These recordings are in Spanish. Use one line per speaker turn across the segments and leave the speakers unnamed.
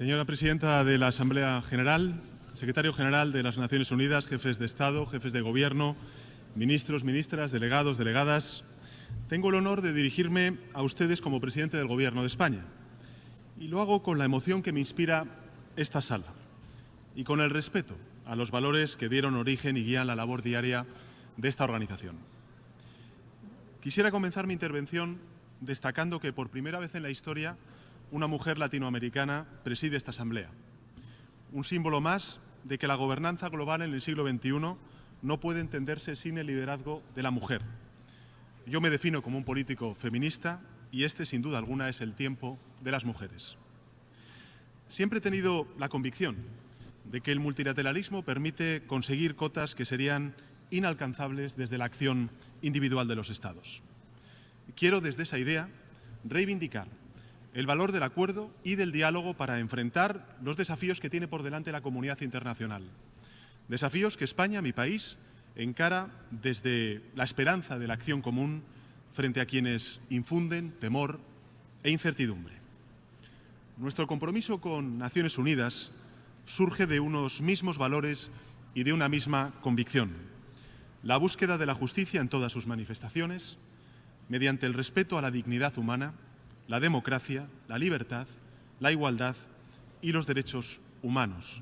Señora Presidenta de la Asamblea General, Secretario General de las Naciones Unidas, jefes de Estado, jefes de Gobierno, ministros, ministras, delegados, delegadas, tengo el honor de dirigirme a ustedes como Presidente del Gobierno de España. Y lo hago con la emoción que me inspira esta sala y con el respeto a los valores que dieron origen y guían la labor diaria de esta organización. Quisiera comenzar mi intervención destacando que por primera vez en la historia una mujer latinoamericana preside esta Asamblea. Un símbolo más de que la gobernanza global en el siglo XXI no puede entenderse sin el liderazgo de la mujer. Yo me defino como un político feminista y este, sin duda alguna, es el tiempo de las mujeres. Siempre he tenido la convicción de que el multilateralismo permite conseguir cotas que serían inalcanzables desde la acción individual de los Estados. Quiero, desde esa idea, reivindicar el valor del acuerdo y del diálogo para enfrentar los desafíos que tiene por delante la comunidad internacional. Desafíos que España, mi país, encara desde la esperanza de la acción común frente a quienes infunden temor e incertidumbre. Nuestro compromiso con Naciones Unidas surge de unos mismos valores y de una misma convicción: la búsqueda de la justicia en todas sus manifestaciones, mediante el respeto a la dignidad humana, la democracia, la libertad, la igualdad y los derechos humanos,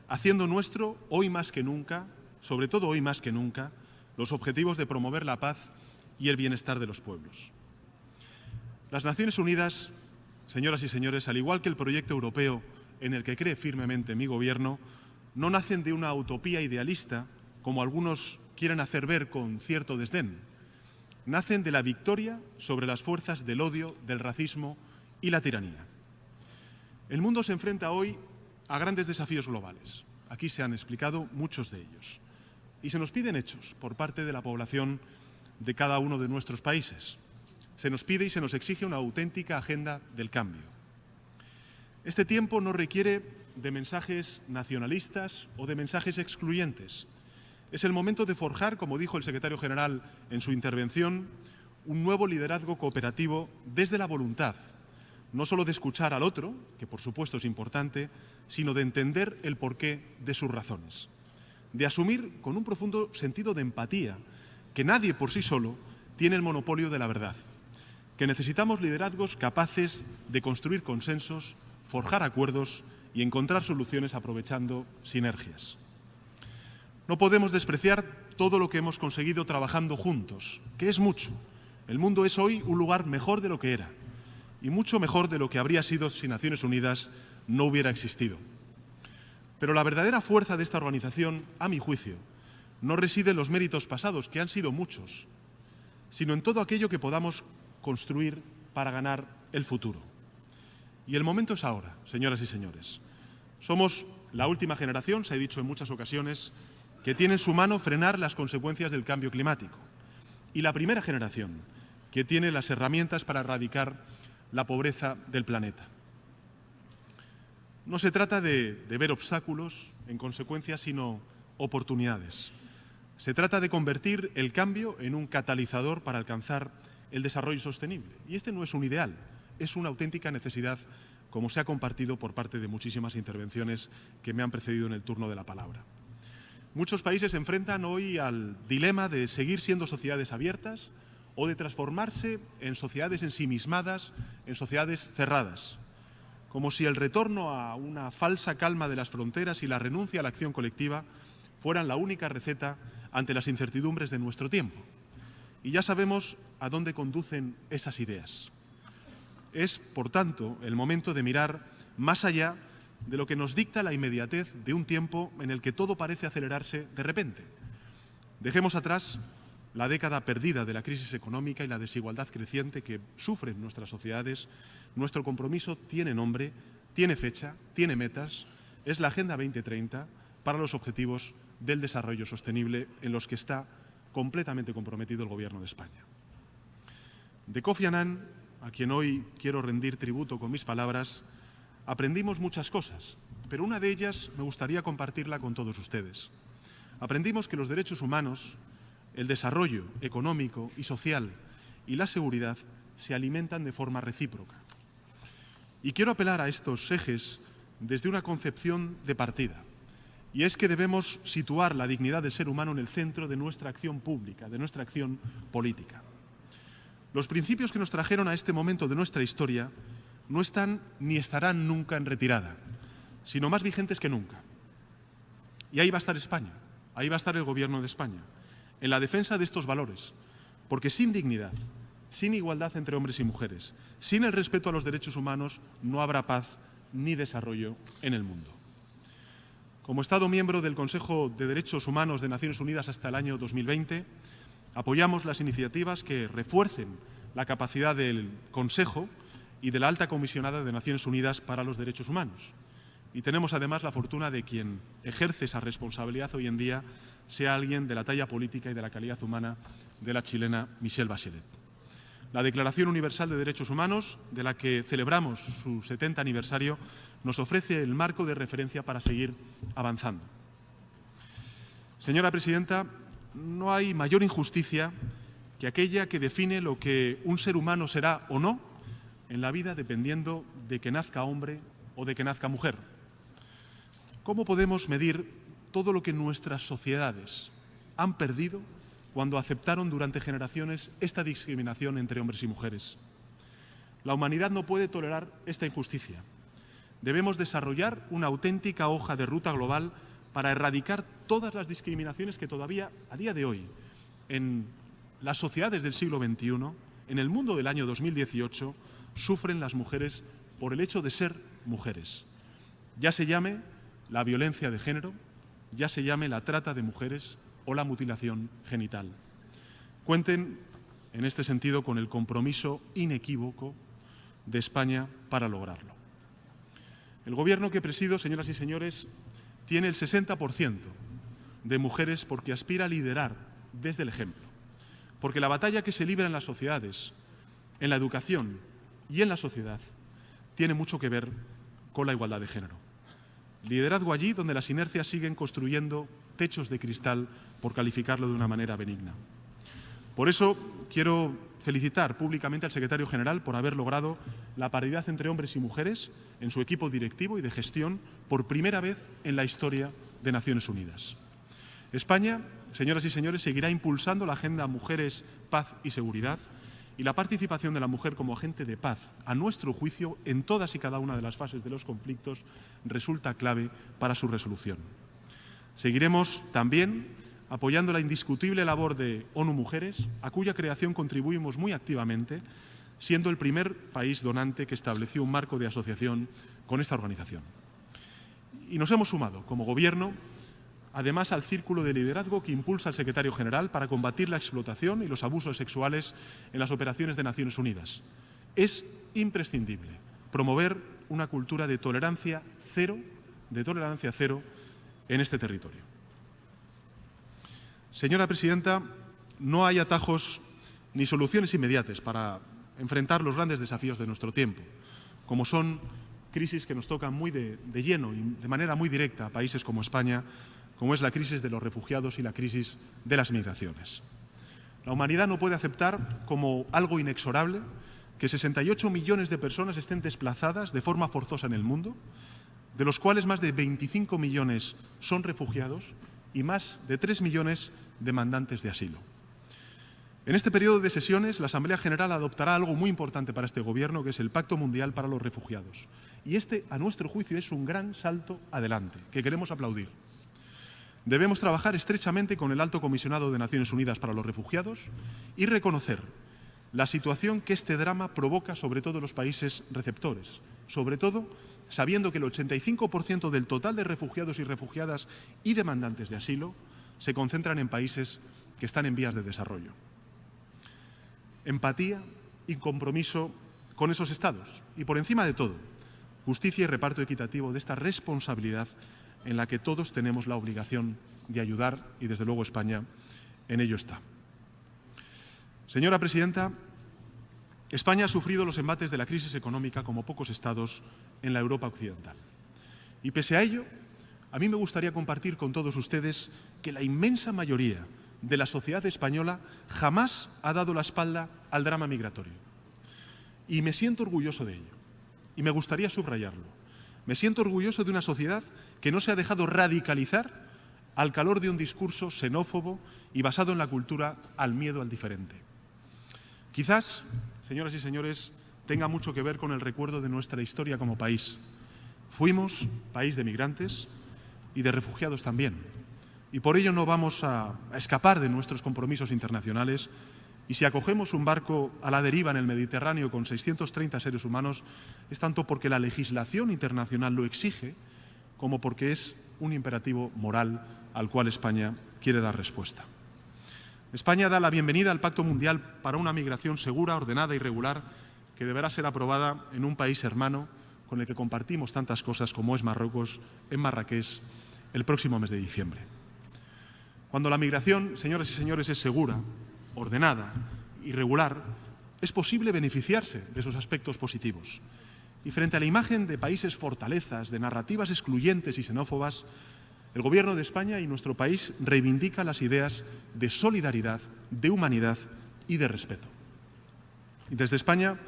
haciendo nuestro, hoy más que nunca, sobre todo hoy más que nunca, los objetivos de promover la paz y el bienestar de los pueblos. Las Naciones Unidas, señoras y señores, al igual que el proyecto europeo en el que cree firmemente mi Gobierno, no nacen de una utopía idealista, como algunos quieren hacer ver con cierto desdén. Nacen de la victoria sobre las fuerzas del odio, del racismo y la tiranía. El mundo se enfrenta hoy a grandes desafíos globales. Aquí se han explicado muchos de ellos. Y se nos piden hechos por parte de la población de cada uno de nuestros países. Se nos pide y se nos exige una auténtica agenda del cambio. Este tiempo no requiere de mensajes nacionalistas o de mensajes excluyentes. Es el momento de forjar, como dijo el secretario general en su intervención, un nuevo liderazgo cooperativo desde la voluntad, no solo de escuchar al otro, que por supuesto es importante, sino de entender el porqué de sus razones, de asumir con un profundo sentido de empatía que nadie por sí solo tiene el monopolio de la verdad, que necesitamos liderazgos capaces de construir consensos, forjar acuerdos y encontrar soluciones aprovechando sinergias. No podemos despreciar todo lo que hemos conseguido trabajando juntos, que es mucho. El mundo es hoy un lugar mejor de lo que era y mucho mejor de lo que habría sido si Naciones Unidas no hubiera existido. Pero la verdadera fuerza de esta organización, a mi juicio, no reside en los méritos pasados, que han sido muchos, sino en todo aquello que podamos construir para ganar el futuro. Y el momento es ahora, señoras y señores. Somos la última generación, se ha dicho en muchas ocasiones, que tiene en su mano frenar las consecuencias del cambio climático, y la primera generación que tiene las herramientas para erradicar la pobreza del planeta. No se trata de ver obstáculos en consecuencias, sino oportunidades. Se trata de convertir el cambio en un catalizador para alcanzar el desarrollo sostenible. Y este no es un ideal, es una auténtica necesidad, como se ha compartido por parte de muchísimas intervenciones que me han precedido en el turno de la palabra. Muchos países se enfrentan hoy al dilema de seguir siendo sociedades abiertas o de transformarse en sociedades ensimismadas, en sociedades cerradas, como si el retorno a una falsa calma de las fronteras y la renuncia a la acción colectiva fueran la única receta ante las incertidumbres de nuestro tiempo. Y ya sabemos a dónde conducen esas ideas. Es, por tanto, el momento de mirar más allá de lo que nos dicta la inmediatez de un tiempo en el que todo parece acelerarse de repente. Dejemos atrás la década perdida de la crisis económica y la desigualdad creciente que sufren nuestras sociedades. Nuestro compromiso tiene nombre, tiene fecha, tiene metas. Es la Agenda 2030 para los objetivos del desarrollo sostenible en los que está completamente comprometido el Gobierno de España. De Kofi Annan, a quien hoy quiero rendir tributo con mis palabras, aprendimos muchas cosas, pero una de ellas me gustaría compartirla con todos ustedes. Aprendimos que los derechos humanos, el desarrollo económico y social y la seguridad se alimentan de forma recíproca. Y quiero apelar a estos ejes desde una concepción de partida. Y es que debemos situar la dignidad del ser humano en el centro de nuestra acción pública, de nuestra acción política. Los principios que nos trajeron a este momento de nuestra historia no están ni estarán nunca en retirada, sino más vigentes que nunca. Y ahí va a estar España, ahí va a estar el Gobierno de España, en la defensa de estos valores, porque sin dignidad, sin igualdad entre hombres y mujeres, sin el respeto a los derechos humanos, no habrá paz ni desarrollo en el mundo. Como Estado miembro del Consejo de Derechos Humanos de Naciones Unidas hasta el año 2020, apoyamos las iniciativas que refuercen la capacidad del Consejo y de la Alta Comisionada de Naciones Unidas para los Derechos Humanos. Y tenemos además la fortuna de quien ejerce esa responsabilidad hoy en día sea alguien de la talla política y de la calidad humana de la chilena Michelle Bachelet. La Declaración Universal de Derechos Humanos, de la que celebramos su 70 aniversario, nos ofrece el marco de referencia para seguir avanzando. Señora presidenta, no hay mayor injusticia que aquella que define lo que un ser humano será o no en la vida dependiendo de que nazca hombre o de que nazca mujer. ¿Cómo podemos medir todo lo que nuestras sociedades han perdido cuando aceptaron durante generaciones esta discriminación entre hombres y mujeres? La humanidad no puede tolerar esta injusticia. Debemos desarrollar una auténtica hoja de ruta global para erradicar todas las discriminaciones que todavía, a día de hoy, en las sociedades del siglo XXI, en el mundo del año 2018, sufren las mujeres por el hecho de ser mujeres. Ya se llame la violencia de género, ya se llame la trata de mujeres o la mutilación genital. Cuenten, en este sentido, con el compromiso inequívoco de España para lograrlo. El Gobierno que presido, señoras y señores, tiene el 60% de mujeres porque aspira a liderar desde el ejemplo. Porque la batalla que se libra en las sociedades, en la educación y en la sociedad, tiene mucho que ver con la igualdad de género. Liderazgo allí donde las inercias siguen construyendo techos de cristal, por calificarlo de una manera benigna. Por eso quiero felicitar públicamente al secretario general por haber logrado la paridad entre hombres y mujeres en su equipo directivo y de gestión por primera vez en la historia de Naciones Unidas. España, señoras y señores, seguirá impulsando la agenda Mujeres, Paz y Seguridad y la participación de la mujer como agente de paz, a nuestro juicio, en todas y cada una de las fases de los conflictos, resulta clave para su resolución. Seguiremos también apoyando la indiscutible labor de ONU Mujeres, a cuya creación contribuimos muy activamente, siendo el primer país donante que estableció un marco de asociación con esta organización. Y nos hemos sumado, como Gobierno, además al círculo de liderazgo que impulsa el secretario general para combatir la explotación y los abusos sexuales en las operaciones de Naciones Unidas. Es imprescindible promover una cultura de tolerancia cero en este territorio. Señora presidenta, no hay atajos ni soluciones inmediatas para enfrentar los grandes desafíos de nuestro tiempo, como son crisis que nos tocan muy de lleno y de manera muy directa a países como España, como es la crisis de los refugiados y la crisis de las migraciones. La humanidad no puede aceptar como algo inexorable que 68 millones de personas estén desplazadas de forma forzosa en el mundo, de los cuales más de 25 millones son refugiados y más de 3 millones demandantes de asilo. En este periodo de sesiones, la Asamblea General adoptará algo muy importante para este Gobierno, que es el Pacto Mundial para los Refugiados. Y este, a nuestro juicio, es un gran salto adelante, que queremos aplaudir. Debemos trabajar estrechamente con el Alto Comisionado de Naciones Unidas para los Refugiados y reconocer la situación que este drama provoca sobre todo en los países receptores, sobre todo sabiendo que el 85% del total de refugiados y refugiadas y demandantes de asilo se concentran en países que están en vías de desarrollo. Empatía y compromiso con esos estados y, por encima de todo, justicia y reparto equitativo de esta responsabilidad en la que todos tenemos la obligación de ayudar y, desde luego, España en ello está. Señora presidenta, España ha sufrido los embates de la crisis económica como pocos estados en la Europa occidental. Y pese a ello, a mí me gustaría compartir con todos ustedes que la inmensa mayoría de la sociedad española jamás ha dado la espalda al drama migratorio. Y me siento orgulloso de ello. Y me gustaría subrayarlo. Me siento orgulloso de una sociedad que no se ha dejado radicalizar al calor de un discurso xenófobo y basado en la cultura al miedo al diferente. Quizás, señoras y señores, tenga mucho que ver con el recuerdo de nuestra historia como país. Fuimos país de migrantes y de refugiados también. Y por ello no vamos a escapar de nuestros compromisos internacionales. Y si acogemos un barco a la deriva en el Mediterráneo con 630 seres humanos, es tanto porque la legislación internacional lo exige como porque es un imperativo moral al cual España quiere dar respuesta. España da la bienvenida al Pacto Mundial para una migración segura, ordenada y regular que deberá ser aprobada en un país hermano con el que compartimos tantas cosas como es Marruecos, en Marrakech, el próximo mes de diciembre. Cuando la migración, señoras y señores, es segura, ordenada y regular, es posible beneficiarse de sus aspectos positivos. Y frente a la imagen de países fortalezas, de narrativas excluyentes y xenófobas, el Gobierno de España y nuestro país reivindica las ideas de solidaridad, de humanidad y de respeto. Y desde España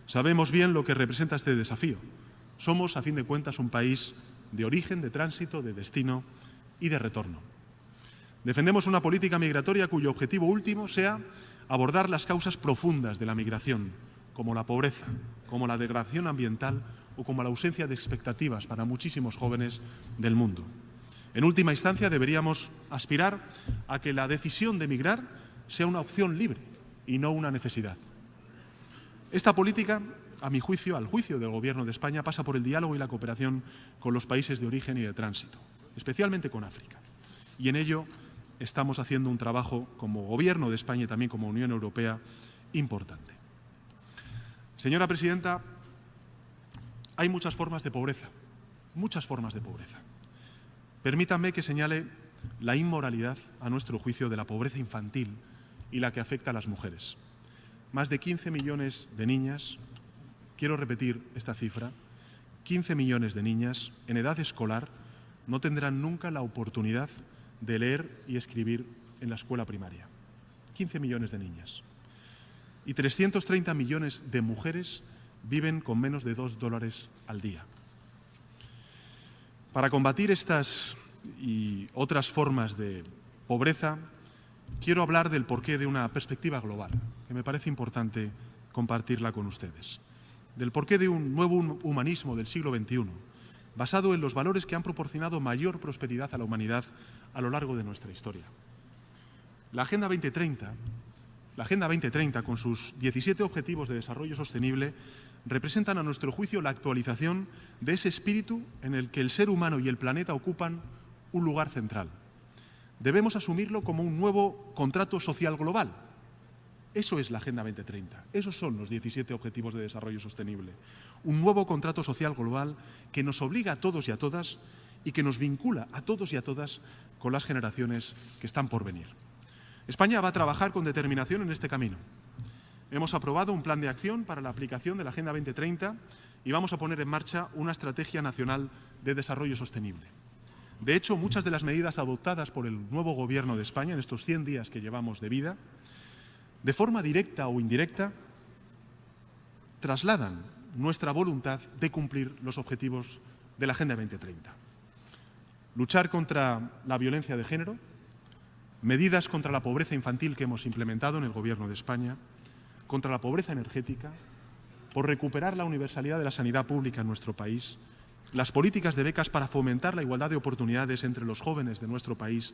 sabemos bien lo que representa este desafío. Somos, a fin de cuentas, un país de origen, de tránsito, de destino y de retorno. Defendemos una política migratoria cuyo objetivo último sea abordar las causas profundas de la migración, como la pobreza, como la degradación ambiental o como la ausencia de expectativas para muchísimos jóvenes del mundo. En última instancia, deberíamos aspirar a que la decisión de emigrar sea una opción libre y no una necesidad. Esta política, a mi juicio, al juicio del Gobierno de España, pasa por el diálogo y la cooperación con los países de origen y de tránsito, especialmente con África. Y en ello estamos haciendo un trabajo como Gobierno de España y también como Unión Europea importante. Señora presidenta, hay muchas formas de pobreza, muchas formas de pobreza. Permítanme que señale la inmoralidad, a nuestro juicio, de la pobreza infantil y la que afecta a las mujeres. Más de 15 millones de niñas, quiero repetir esta cifra, 15 millones de niñas en edad escolar no tendrán nunca la oportunidad de leer y escribir en la escuela primaria. 15 millones de niñas. Y 330 millones de mujeres viven con menos de $2 al día. Para combatir estas y otras formas de pobreza, quiero hablar del porqué de una perspectiva global, que me parece importante compartirla con ustedes. Del porqué de un nuevo humanismo del siglo XXI, basado en los valores que han proporcionado mayor prosperidad a la humanidad a lo largo de nuestra historia. La Agenda 2030, con sus 17 Objetivos de Desarrollo Sostenible, representan, a nuestro juicio, la actualización de ese espíritu en el que el ser humano y el planeta ocupan un lugar central. Debemos asumirlo como un nuevo contrato social global. Eso es la Agenda 2030, esos son los 17 Objetivos de Desarrollo Sostenible. Un nuevo contrato social global que nos obliga a todos y a todas y que nos vincula a todos y a todas con las generaciones que están por venir. España va a trabajar con determinación en este camino. Hemos aprobado un plan de acción para la aplicación de la Agenda 2030 y vamos a poner en marcha una estrategia nacional de desarrollo sostenible. De hecho, muchas de las medidas adoptadas por el nuevo Gobierno de España en estos 100 días que llevamos de vida, de forma directa o indirecta, trasladan nuestra voluntad de cumplir los objetivos de la Agenda 2030. Luchar contra la violencia de género, medidas contra la pobreza infantil que hemos implementado en el Gobierno de España, contra la pobreza energética, por recuperar la universalidad de la sanidad pública en nuestro país, las políticas de becas para fomentar la igualdad de oportunidades entre los jóvenes de nuestro país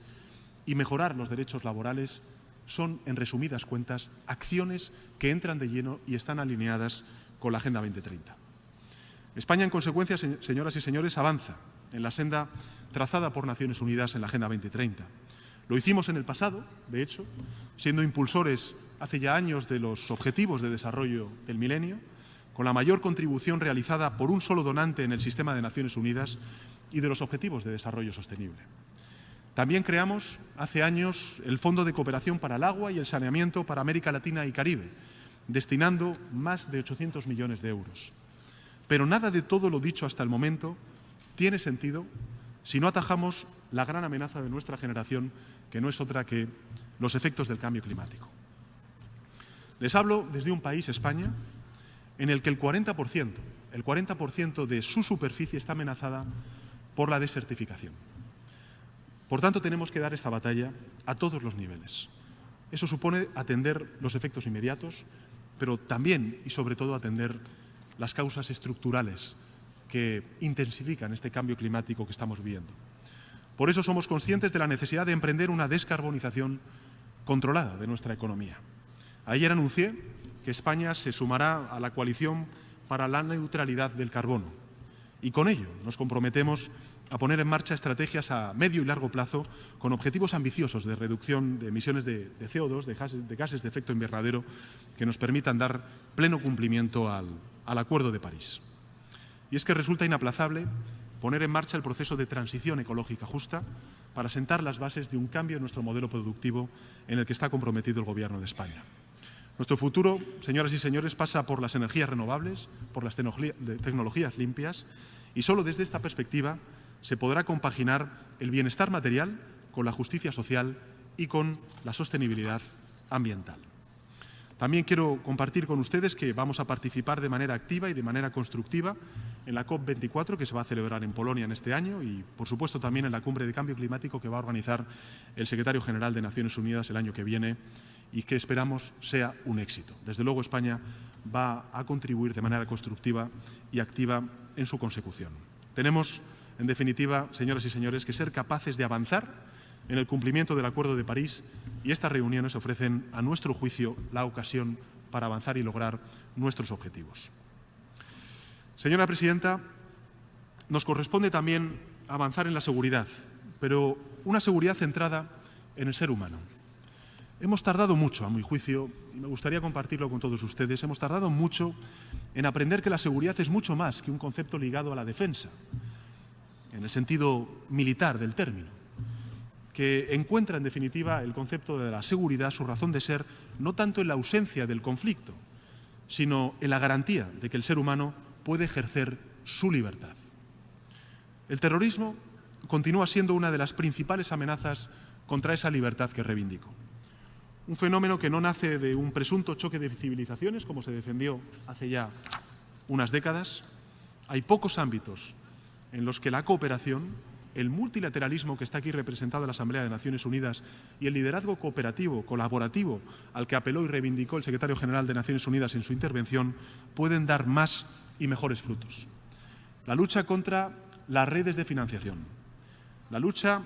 y mejorar los derechos laborales, son, en resumidas cuentas, acciones que entran de lleno y están alineadas con la Agenda 2030. España, en consecuencia, señoras y señores, avanza en la senda trazada por Naciones Unidas en la Agenda 2030. Lo hicimos en el pasado, de hecho, siendo impulsores hace ya años de los Objetivos de Desarrollo del Milenio, con la mayor contribución realizada por un solo donante en el sistema de Naciones Unidas y de los Objetivos de Desarrollo Sostenible. También creamos hace años el Fondo de Cooperación para el Agua y el Saneamiento para América Latina y Caribe, destinando más de 800 millones de euros. Pero nada de todo lo dicho hasta el momento tiene sentido si no atajamos la gran amenaza de nuestra generación, que no es otra que los efectos del cambio climático. Les hablo desde un país, España, en el que el 40% el 40% de su superficie está amenazada por la desertificación. Por tanto, tenemos que dar esta batalla a todos los niveles. Eso supone atender los efectos inmediatos, pero también y sobre todo atender las causas estructurales que intensifican este cambio climático que estamos viviendo. Por eso somos conscientes de la necesidad de emprender una descarbonización controlada de nuestra economía. Ayer anuncié que España se sumará a la coalición para la neutralidad del carbono y con ello nos comprometemos a poner en marcha estrategias a medio y largo plazo con objetivos ambiciosos de reducción de emisiones de CO2, de gases de efecto invernadero, que nos permitan dar pleno cumplimiento al Acuerdo de París. Y es que resulta inaplazable poner en marcha el proceso de transición ecológica justa para sentar las bases de un cambio en nuestro modelo productivo en el que está comprometido el Gobierno de España. Nuestro futuro, señoras y señores, pasa por las energías renovables, por las tecnologías limpias, y solo desde esta perspectiva se podrá compaginar el bienestar material con la justicia social y con la sostenibilidad ambiental. También quiero compartir con ustedes que vamos a participar de manera activa y de manera constructiva en la COP24 que se va a celebrar en Polonia en este año y, por supuesto, también en la Cumbre de Cambio Climático que va a organizar el Secretario General de Naciones Unidas el año que viene y que esperamos sea un éxito. Desde luego, España va a contribuir de manera constructiva y activa en su consecución. Tenemos, en definitiva, señoras y señores, que ser capaces de avanzar en el cumplimiento del Acuerdo de París y estas reuniones ofrecen, a nuestro juicio, la ocasión para avanzar y lograr nuestros objetivos. Señora presidenta, nos corresponde también avanzar en la seguridad, pero una seguridad centrada en el ser humano. Hemos tardado mucho, a mi juicio, y me gustaría compartirlo con todos ustedes, hemos tardado mucho en aprender que la seguridad es mucho más que un concepto ligado a la defensa, en el sentido militar del término, que encuentra, en definitiva, el concepto de la seguridad, su razón de ser, no tanto en la ausencia del conflicto, sino en la garantía de que el ser humano puede ejercer su libertad. El terrorismo continúa siendo una de las principales amenazas contra esa libertad que reivindico. Un fenómeno que no nace de un presunto choque de civilizaciones, como se defendió hace ya unas décadas. Hay pocos ámbitos en los que la cooperación, el multilateralismo que está aquí representado en la Asamblea de Naciones Unidas y el liderazgo cooperativo, colaborativo, al que apeló y reivindicó el Secretario General de Naciones Unidas en su intervención, pueden dar más y mejores frutos. La lucha contra las redes de financiación, la lucha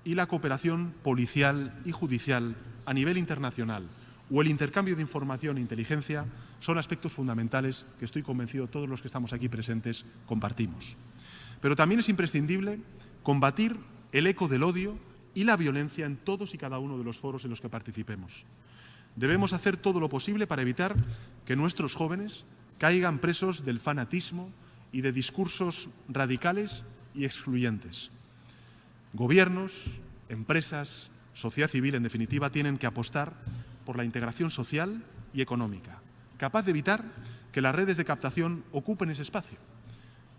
y la cooperación policial y judicial a nivel internacional o el intercambio de información e inteligencia son aspectos fundamentales que estoy convencido todos los que estamos aquí presentes compartimos. Pero también es imprescindible combatir el eco del odio y la violencia en todos y cada uno de los foros en los que participemos. Debemos hacer todo lo posible para evitar que nuestros jóvenes caigan presos del fanatismo y de discursos radicales y excluyentes. Gobiernos, empresas, sociedad civil, en definitiva, tienen que apostar por la integración social y económica, capaz de evitar que las redes de captación ocupen ese espacio.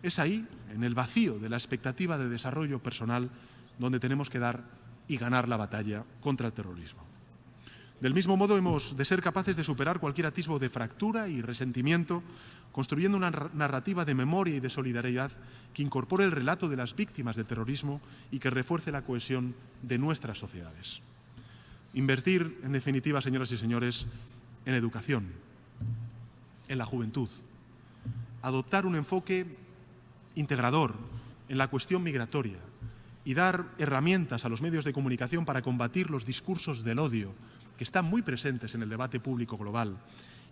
Es ahí, en el vacío de la expectativa de desarrollo personal, donde tenemos que dar y ganar la batalla contra el terrorismo. Del mismo modo, hemos de ser capaces de superar cualquier atisbo de fractura y resentimiento, construyendo una narrativa de memoria y de solidaridad que incorpore el relato de las víctimas del terrorismo y que refuerce la cohesión de nuestras sociedades. Invertir, en definitiva, señoras y señores, en educación, en la juventud, adoptar un enfoque integrador en la cuestión migratoria y dar herramientas a los medios de comunicación para combatir los discursos del odio que están muy presentes en el debate público global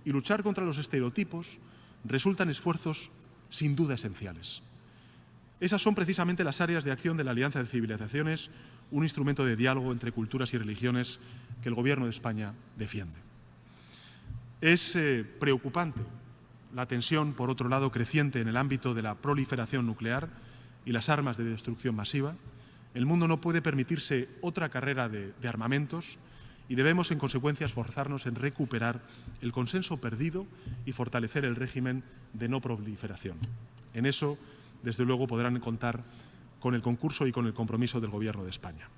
y luchar contra los estereotipos resultan esfuerzos sin duda esenciales. Esas son precisamente las áreas de acción de la Alianza de Civilizaciones, un instrumento de diálogo entre culturas y religiones que el Gobierno de España defiende. Es preocupante la tensión, por otro lado, creciente en el ámbito de la proliferación nuclear y las armas de destrucción masiva. El mundo no puede permitirse otra carrera de armamentos y debemos, en consecuencia, esforzarnos en recuperar el consenso perdido y fortalecer el régimen de no proliferación. En eso, desde luego, podrán contar con el concurso y con el compromiso del Gobierno de España.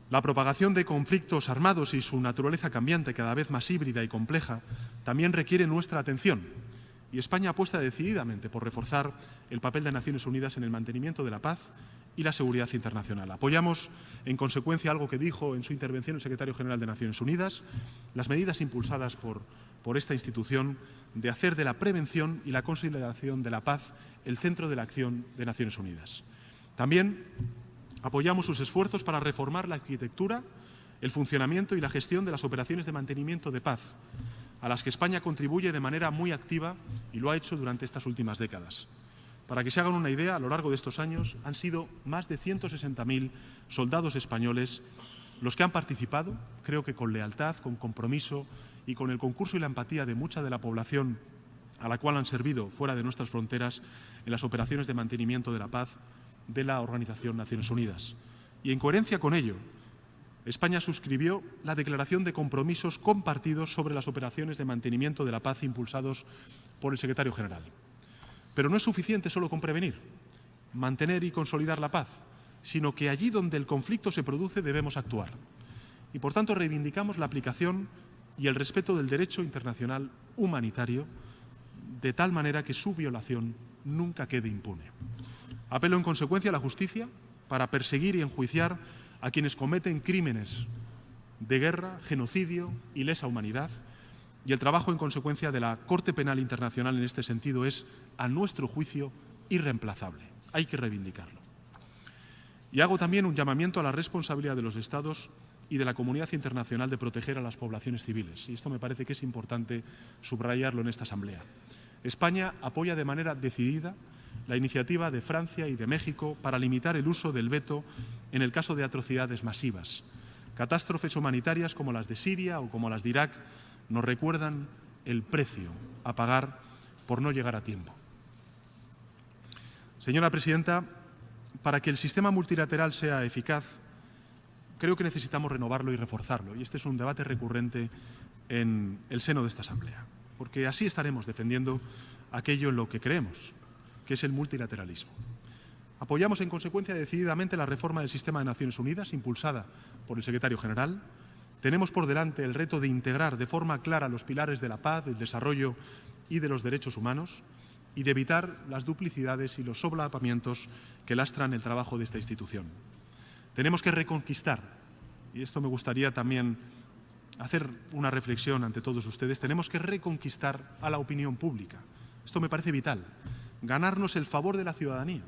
La propagación de conflictos armados y su naturaleza cambiante, cada vez más híbrida y compleja, también requiere nuestra atención y España apuesta decididamente por reforzar el papel de Naciones Unidas en el mantenimiento de la paz y la seguridad internacional. Apoyamos, en consecuencia, algo que dijo en su intervención el secretario general de Naciones Unidas, las medidas impulsadas por esta institución de hacer de la prevención y la consolidación de la paz el centro de la acción de Naciones Unidas. También apoyamos sus esfuerzos para reformar la arquitectura, el funcionamiento y la gestión de las operaciones de mantenimiento de paz, a las que España contribuye de manera muy activa y lo ha hecho durante estas últimas décadas. Para que se hagan una idea, a lo largo de estos años han sido más de 160.000 soldados españoles los que han participado, creo que con lealtad, con compromiso y con el concurso y la empatía de mucha de la población a la cual han servido fuera de nuestras fronteras en las operaciones de mantenimiento de la paz de la Organización Naciones Unidas. Y en coherencia con ello, España suscribió la declaración de compromisos compartidos sobre las operaciones de mantenimiento de la paz impulsados por el secretario general. Pero no es suficiente solo con prevenir, mantener y consolidar la paz, sino que allí donde el conflicto se produce debemos actuar. Y por tanto reivindicamos la aplicación y el respeto del derecho internacional humanitario de tal manera que su violación nunca quede impune. Apelo en consecuencia a la justicia para perseguir y enjuiciar a quienes cometen crímenes de guerra, genocidio y lesa humanidad, y el trabajo en consecuencia de la Corte Penal Internacional en este sentido es, a nuestro juicio, irreemplazable. Hay que reivindicarlo. Y hago también un llamamiento a la responsabilidad de los Estados y de la comunidad internacional de proteger a las poblaciones civiles. Y esto me parece que es importante subrayarlo en esta Asamblea. España apoya de manera decidida la iniciativa de Francia y de México para limitar el uso del veto en el caso de atrocidades masivas. Catástrofes humanitarias como las de Siria o como las de Irak nos recuerdan el precio a pagar por no llegar a tiempo. Señora presidenta, para que el sistema multilateral sea eficaz, creo que necesitamos renovarlo y reforzarlo. Y este es un debate recurrente en el seno de esta Asamblea, porque así estaremos defendiendo aquello en lo que creemos, que es el multilateralismo. Apoyamos en consecuencia decididamente la reforma del sistema de Naciones Unidas, impulsada por el secretario general. Tenemos por delante el reto de integrar de forma clara los pilares de la paz, del desarrollo y de los derechos humanos y de evitar las duplicidades y los solapamientos que lastran el trabajo de esta institución. Tenemos que reconquistar, y esto me gustaría también hacer una reflexión ante todos ustedes, tenemos que reconquistar a la opinión pública. Esto me parece vital, ganarnos el favor de la ciudadanía,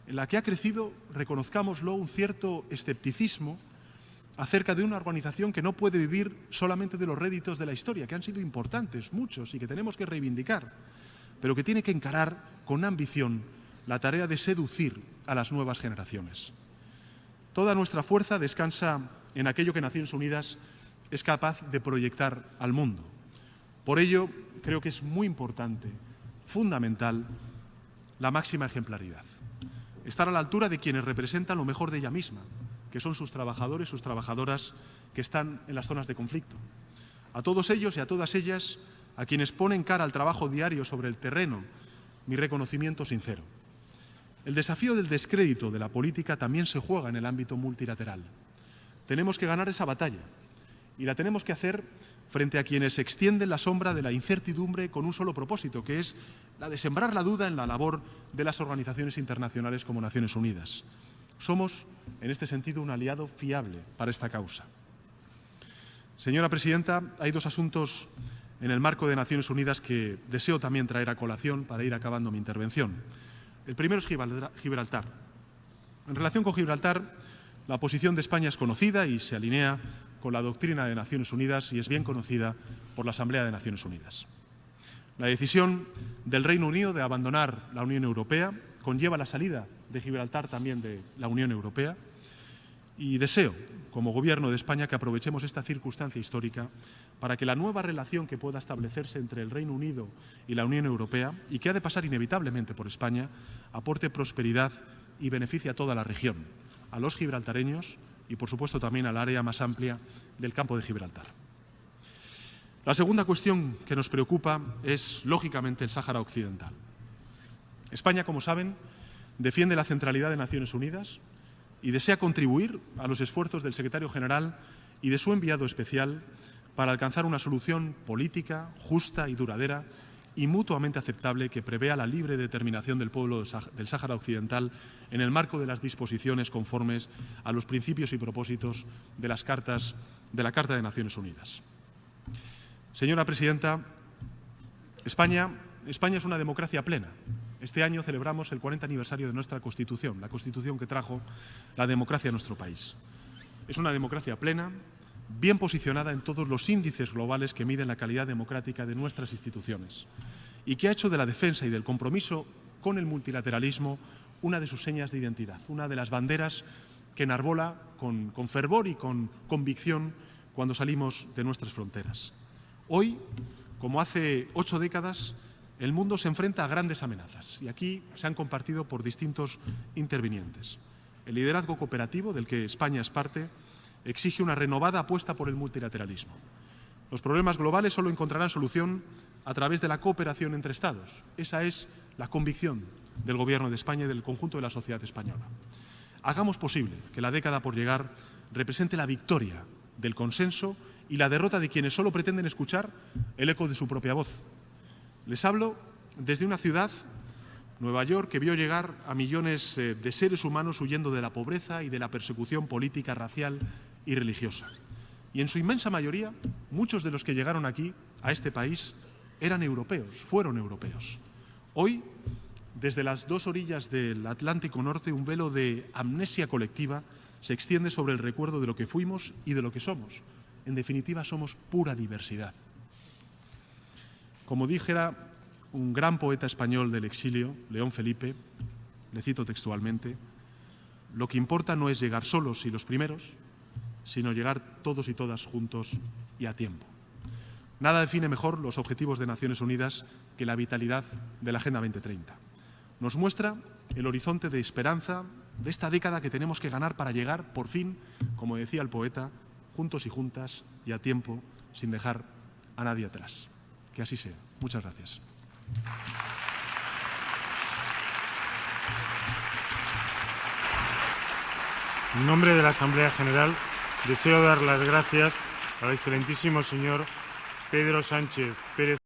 en la que ha crecido, reconozcámoslo, un cierto escepticismo acerca de una organización que no puede vivir solamente de los réditos de la historia, que han sido importantes, muchos, y que tenemos que reivindicar, pero que tiene que encarar con ambición la tarea de seducir a las nuevas generaciones. Toda nuestra fuerza descansa en aquello que Naciones Unidas es capaz de proyectar al mundo. Por ello, creo que es muy importante, fundamental, la máxima ejemplaridad. Estar a la altura de quienes representan lo mejor de ella misma, que son sus trabajadores, sus trabajadoras que están en las zonas de conflicto. A todos ellos y a todas ellas, a quienes ponen cara al trabajo diario sobre el terreno, mi reconocimiento sincero. El desafío del descrédito de la política también se juega en el ámbito multilateral. Tenemos que ganar esa batalla y la tenemos que hacer frente a quienes extienden la sombra de la incertidumbre con un solo propósito, que es la de sembrar la duda en la labor de las organizaciones internacionales como Naciones Unidas. Somos, en este sentido, un aliado fiable para esta causa. Señora presidenta, hay dos asuntos en el marco de Naciones Unidas que deseo también traer a colación para ir acabando mi intervención. El primero es Gibraltar. En relación con Gibraltar, la posición de España es conocida y se alinea con la doctrina de Naciones Unidas y es bien conocida por la Asamblea de Naciones Unidas. La decisión del Reino Unido de abandonar la Unión Europea conlleva la salida de Gibraltar también de la Unión Europea y deseo, como Gobierno de España, que aprovechemos esta circunstancia histórica para que la nueva relación que pueda establecerse entre el Reino Unido y la Unión Europea, y que ha de pasar inevitablemente por España, aporte prosperidad y beneficie a toda la región, a los gibraltareños y, por supuesto, también al área más amplia del campo de Gibraltar. La segunda cuestión que nos preocupa es, lógicamente, el Sáhara Occidental. España, como saben, defiende la centralidad de Naciones Unidas y desea contribuir a los esfuerzos del secretario general y de su enviado especial para alcanzar una solución política, justa y duradera y mutuamente aceptable que prevea la libre determinación del pueblo del Sáhara Occidental en el marco de las disposiciones conformes a los principios y propósitos de la Carta de Naciones Unidas. Señora presidenta, España es una democracia plena. Este año celebramos el 40 aniversario de nuestra Constitución, la Constitución que trajo la democracia a nuestro país. Es una democracia plena, bien posicionada en todos los índices globales que miden la calidad democrática de nuestras instituciones y que ha hecho de la defensa y del compromiso con el multilateralismo una de sus señas de identidad, una de las banderas que enarbola con fervor y con convicción cuando salimos de nuestras fronteras. Hoy, como hace 8 décadas, el mundo se enfrenta a grandes amenazas y aquí se han compartido por distintos intervinientes. El liderazgo cooperativo, del que España es parte, exige una renovada apuesta por el multilateralismo. Los problemas globales solo encontrarán solución a través de la cooperación entre Estados. Esa es la convicción del Gobierno de España y del conjunto de la sociedad española. Hagamos posible que la década por llegar represente la victoria del consenso y la derrota de quienes solo pretenden escuchar el eco de su propia voz. Les hablo desde una ciudad, Nueva York, que vio llegar a millones de seres humanos huyendo de la pobreza y de la persecución política, racial y religiosa. Y en su inmensa mayoría, muchos de los que llegaron aquí, a este país, eran europeos, fueron europeos. Hoy, desde las 2 orillas del Atlántico Norte, un velo de amnesia colectiva se extiende sobre el recuerdo de lo que fuimos y de lo que somos. En definitiva, somos pura diversidad. Como dijera un gran poeta español del exilio, León Felipe, le cito textualmente, lo que importa no es llegar solos y los primeros, sino llegar todos y todas juntos y a tiempo. Nada define mejor los objetivos de Naciones Unidas que la vitalidad de la Agenda 2030. Nos muestra el horizonte de esperanza de esta década que tenemos que ganar para llegar, por fin, como decía el poeta, juntos y juntas y a tiempo, sin dejar a nadie atrás. Que así sea. Muchas gracias.
En nombre de la Asamblea General, deseo dar las gracias al excelentísimo señor Pedro Sánchez Pérez.